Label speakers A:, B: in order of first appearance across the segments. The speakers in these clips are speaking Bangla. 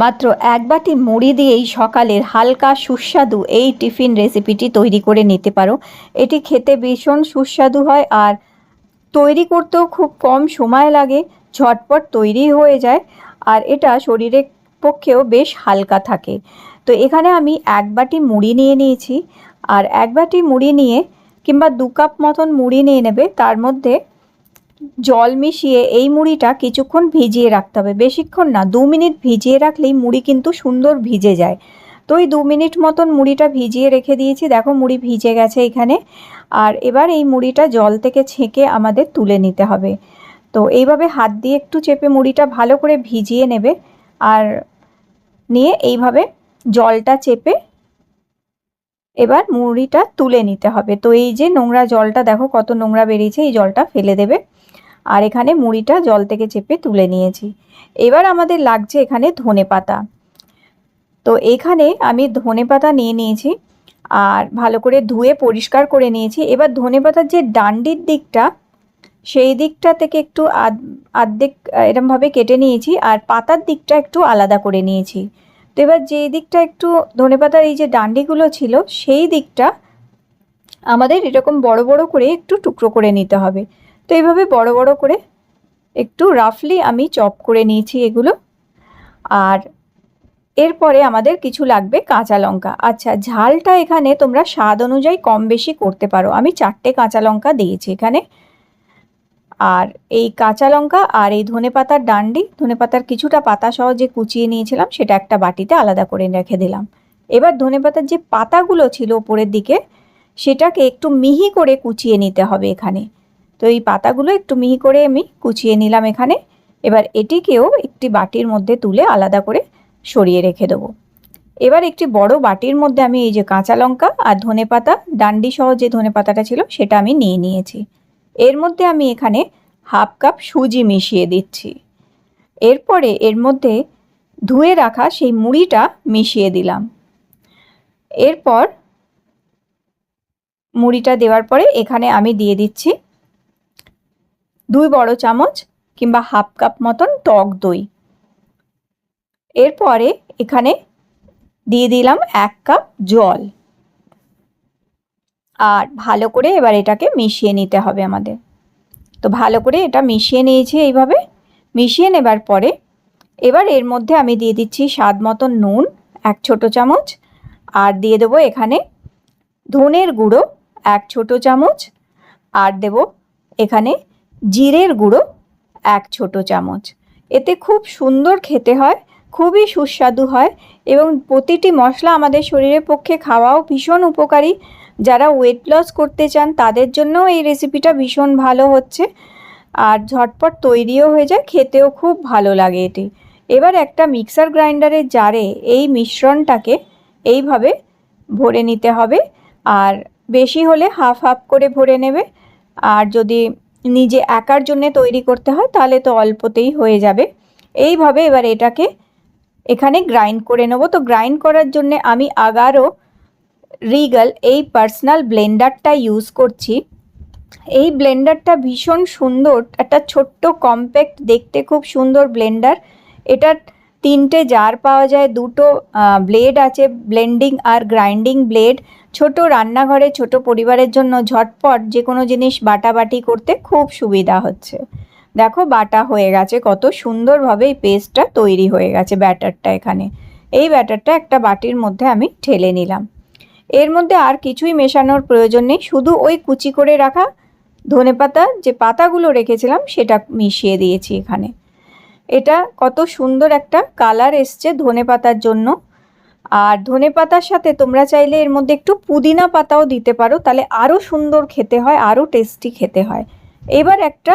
A: মাত্র এক বাটি মুড়ি দিয়েই সকালের হালকা সুস্বাদু এই টিফিন রেসিপিটি তৈরি করে নিতে পারো। এটি খেতে ভীষণ সুস্বাদু হয় আর তৈরি করতেও খুব কম সময় লাগে, ঝটপট তৈরি হয়ে যায় আর এটা শরীরের পক্ষেও বেশ হালকা থাকে। তো এখানে আমি এক বাটি মুড়ি নিয়ে নিয়েছি আর এক বাটি মুড়ি নিয়ে কিংবা 2 কাপ মতন মুড়ি নিয়ে নেবে। তার মধ্যে জল মিশিয়ে এই মুড়িটা কিছুক্ষণ ভিজিয়ে রাখতে হবে, বেশিক্ষণ না, 2 মিনিট ভিজিয়ে রাখলেই মুড়ি কিন্তু সুন্দর ভিজে যায়। তো এই 2 মিনিট মতন মুড়িটা ভিজিয়ে রেখে দিয়েছি। দেখো মুড়ি ভিজে গেছে এখানে। আর এবার এই মুড়িটা জল থেকে ছেঁকে আমাদের তুলে নিতে হবে। তো এইভাবে হাত দিয়ে একটু চেপে মুড়িটা ভালো করে ভিজিয়ে নেবে আর নিয়ে এইভাবে জলটা চেপে এবার মুড়িটা তুলে নিতে হবে। তো এই যে নোংরা জলটা, দেখো কত নোংরা বেরিয়েছে, এই জলটা ফেলে দেবে। আর এখানে মুড়িটা জল থেকে চেপে তুলে নিয়েছি। এবার আমাদের লাগছে এখানে ধনেপাতা। তো এখানে আমি ধনেপাতা নিয়ে নিয়েছি আর ভালো করে ধুয়ে পরিষ্কার করে নিয়েছি। এবার ধনেপাতার যে ডান্ডির দিকটা, সেই দিকটা থেকে একটু আর্ধেক এরমভাবে কেটে নিয়েছি আর পাতার দিকটা একটু আলাদা করে নিয়েছি। তো এবার যেই দিকটা একটু ধনেপাতার এই যে ডান্ডিগুলো ছিল, সেই দিকটা আমাদের এরকম বড় বড় করে একটু টুকরো করে নিতে হবে। তো এইভাবে বড় বড় করে একটু রাফলি আমি চপ করে নিয়েছি এগুলো। আর এরপরে আমাদের কিছু লাগবে কাঁচা লঙ্কা। আচ্ছা, ঝালটা এখানে তোমরা স্বাদ অনুযায়ী কম বেশি করতে পারো। আমি 4টে কাঁচা লঙ্কা দিয়েছি এখানে। আর এই কাঁচা লঙ্কা আর এই ধনেপাতার ডান্ডি, ধনেপাতার কিছুটা পাতা সহ যে কুচিয়ে নিয়েছিলাম, সেটা একটা বাটিতে আলাদা করে রেখে দিলাম। এবার ধনেপাতার যে পাতাগুলো ছিল ওপরের দিকে, সেটাকে একটু মিহি করে কুচিয়ে নিতে হবে এখানে। তো এই পাতাগুলো একটু মিহি করে আমি কুচিয়ে নিলাম এখানে। এবার এটিকেও একটি বাটির মধ্যে তুলে আলাদা করে সরিয়ে রেখে দেবো। এবার একটি বড় বাটির মধ্যে আমি এই যে কাঁচা লঙ্কা আর ধনেপাতা ডান্ডি সহ যে ধনেপাতাটা ছিল সেটা আমি নিয়ে নিয়েছি। এর মধ্যে আমি এখানে হাফ কাপ সুজি মিশিয়ে দিচ্ছি। এরপরে এর মধ্যে ধুয়ে রাখা সেই মুড়িটা মিশিয়ে দিলাম। এরপর মুড়িটা দেওয়ার পরে এখানে আমি দিয়ে দিচ্ছি 2 বড় চামচ কিংবা হাফ কাপ মতন টক দই। এরপরে এখানে দিয়ে দিলাম 1 কাপ জল। আর ভালো করে এবার এটাকে মিশিয়ে নিতে হবে আমাদের। তো ভালো করে এটা মিশিয়ে নিয়েছি। এইভাবে মিশিয়ে নেবার পরে এবার এর মধ্যে আমি দিয়ে দিচ্ছি স্বাদ মতন নুন 1 ছোট চামচ। আর দিয়ে দেবো এখানে ধনের গুঁড়ো 1 ছোট চামচ। আর দেব এখানে জিরের গুঁড়ো 1 ছোট চামচ। এতে খুব সুন্দর খেতে হয়, খুবই সুস্বাদু হয় এবং প্রতিটি মশলা আমাদের শরীরের পক্ষে খাওয়াও ভীষণ উপকারী। যারা ওয়েট লস করতে চান তাদের জন্যও এই রেসিপিটা ভীষণ ভালো হচ্ছে আর ঝটপট তৈরিও হয়ে যায়, খেতেও খুব ভালো লাগে এটি। এবার একটা মিক্সার গ্রাইন্ডারের জারে এই মিশ্রণটাকে এইভাবে ভরে নিতে হবে। আর বেশি হলে হাফ হাফ করে ভরে নেবে। আর যদি নিজে একার জন্য তৈরি করতে হয় তাহলে তো অল্পতেই হয়ে যাবে। এইভাবে এবার এটাকে এখানে গ্রাইন্ড করে নেব। তো গ্রাইন্ড করার জন্য আমি আগারো রিগাল এই পার্সোনাল ব্লেন্ডারটা ইউজ করছি। এই ব্লেন্ডারটা ভীষণ সুন্দর, একটা ছোট্ট কম্প্যাক্ট, দেখতে খুব সুন্দর ব্লেন্ডার। এটার 3টে জার পাওয়া যায়, 2টো ব্লেড আছে, ব্লেন্ডিং আর গ্রাইন্ডিং ব্লেড। ছোট রান্নাঘরে ছোট পরিবারের জন্য ঝটপট যে কোনো জিনিস বাটাবাটি করতে খুব সুবিধা হচ্ছে। দেখো বাটা হয়ে গেছে, কত সুন্দরভাবে এই পেস্টটা তৈরি হয়ে গেছে ব্যাটারটা। এখানে এই ব্যাটারটা একটা বাটির মধ্যে আমি ঢেলে নিলাম। এর মধ্যে আর কিছুই মেশানোর প্রয়োজন নেই, শুধু ওই কুচি করে রাখা ধনেপাতা যে পাতাগুলো রেখেছিলাম সেটা মিশিয়ে দিয়েছি এখানে। এটা কত সুন্দর একটা কালার এসছে ধনেপাতার জন্য। আর ধনেপাতার সাথে তোমরা চাইলে এর মধ্যে একটু পুদিনা পাতাও দিতে পারো, তাহলে আরও সুন্দর খেতে হয়, আরও টেস্টি খেতে হয়। এবার একটা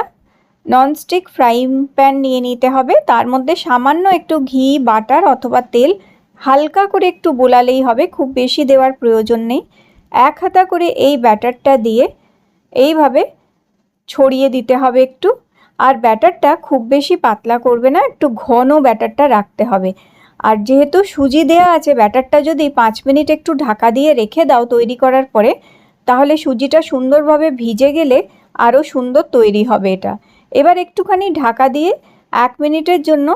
A: ননস্টিক ফ্রাইং প্যান নিয়ে নিতে হবে। তার মধ্যে সামান্য একটু ঘি, বাটার অথবা তেল হালকা করে একটু বোলালেই হবে, খুব বেশি দেওয়ার প্রয়োজন নেই। 1 হাতা করে এই ব্যাটারটা দিয়ে এইভাবে ছড়িয়ে দিতে হবে একটু। আর ব্যাটারটা খুব বেশি পাতলা করবে না, একটু ঘন ব্যাটারটা রাখতে হবে। আর যেহেতু সুজি দেওয়া আছে, ব্যাটারটা যদি 5 মিনিট একটু ঢাকা দিয়ে রেখে দাও তৈরি করার পরে, তাহলে সুজিটা সুন্দরভাবে ভিজে গেলে আরও সুন্দর তৈরি হবে এটা। এবার একটুখানি ঢাকা দিয়ে 1 মিনিটের জন্য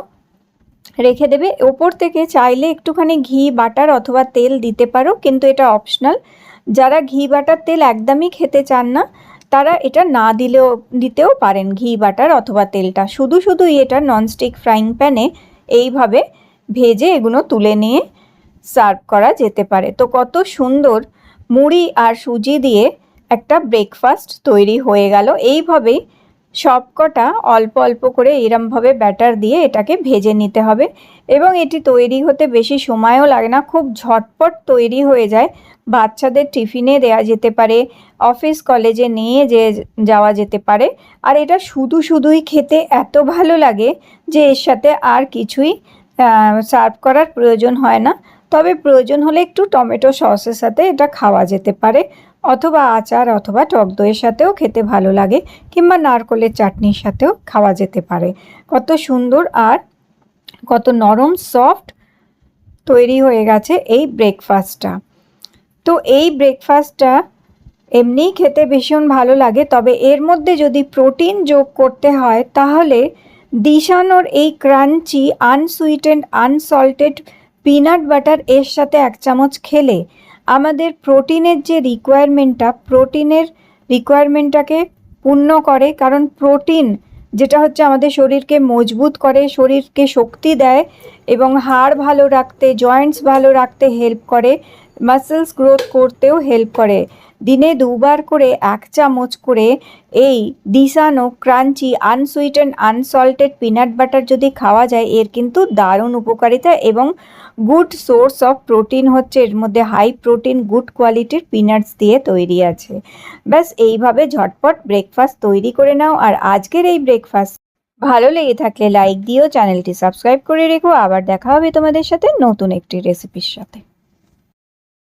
A: রেখে দেবে। ওপর থেকে চাইলে একটুখানি ঘি বাটার অথবা তেল দিতে পারো, কিন্তু এটা অপশনাল। যারা ঘি বাটার তেল একদমই খেতে চান না তারা এটা না দিতেও পারেন, ঘি বাটার অথবা তেলটা। শুধুই এটা ননস্টিক ফ্রাইং প্যানে এইভাবে ভেজে এগুলো তুলে নিয়ে সার্ভ করা যেতে পারে। তো কত সুন্দর মুড়ি আর সুজি দিয়ে একটা ব্রেকফাস্ট তৈরি হয়ে গেল। এইভাবেই সবকটা অল্প অল্প করে এরমভাবে ব্যাটার দিয়ে এটাকে ভেজে নিতে হবে, এবং এটি তৈরি হতে বেশি সময়ও লাগে না, খুব ঝটপট তৈরি হয়ে যায়। বাচ্চাদের টিফিনে দেয়া যেতে পারে, অফিস কলেজে নিয়ে যাওয়া যেতে পারে। আর এটা শুধুই খেতে এত ভালো লাগে যে এর সাথে আর কিছুই সার্ভ করার প্রয়োজন হয় না। তবে প্রয়োজন হলে একটু টমেটো সসের সাথে এটা খাওয়া যেতে পারে, অথবা আচার অথবা টক দইয়ের সাথেও খেতে ভালো লাগে, কিংবা নারকোলের চাটনির সাথেও খাওয়া যেতে পারে। কত সুন্দর আর কত নরম সফট তৈরি হয়ে গেছে এই ব্রেকফাস্টটা। তো এই ব্রেকফাস্টটা এমনিই খেতে ভীষণ ভালো লাগে, তবে এর মধ্যে যদি প্রোটিন যোগ করতে হয় তাহলে দিশানোর এই crunchy unsweetened unsalted peanut butter এর সাথে 1 চামচ খেলে আমাদের প্রোটিনের যে রিকোয়ারমেন্টটাকে পূর্ণ করে। কারণ প্রোটিন যেটা হচ্ছে আমাদের শরীরকে মজবুত করে, শরীরকে শক্তি দেয়, এবং হাড় ভালো রাখতে, জয়েন্টস ভালো রাখতে হেল্প করে, মাসেলস গ্রোথ করতেও হেল্প করে। দিনে 2 বার করে 1 চামচ করে এই দিশানো crunchy unsweetened unsalted peanut butter যদি খাওয়া যায়, এর কিন্তু দারুণ উপকারিতা এবং গুড সোর্স অফ প্রোটিন হচ্ছে। এর মধ্যে হাই প্রোটিন গুড কোয়ালিটির পিনাটস দিয়ে তৈরি আছে। ব্যাস এইভাবে ঝটপট ব্রেকফাস্ট তৈরি করে নাও। আর আজকের এই ব্রেকফাস্ট ভালো লেগে থাকলে লাইক দিও, চ্যানেলটি সাবস্ক্রাইব করে রেখো। আবার দেখা হবে তোমাদের সাথে নতুন একটি রেসিপির সাথে।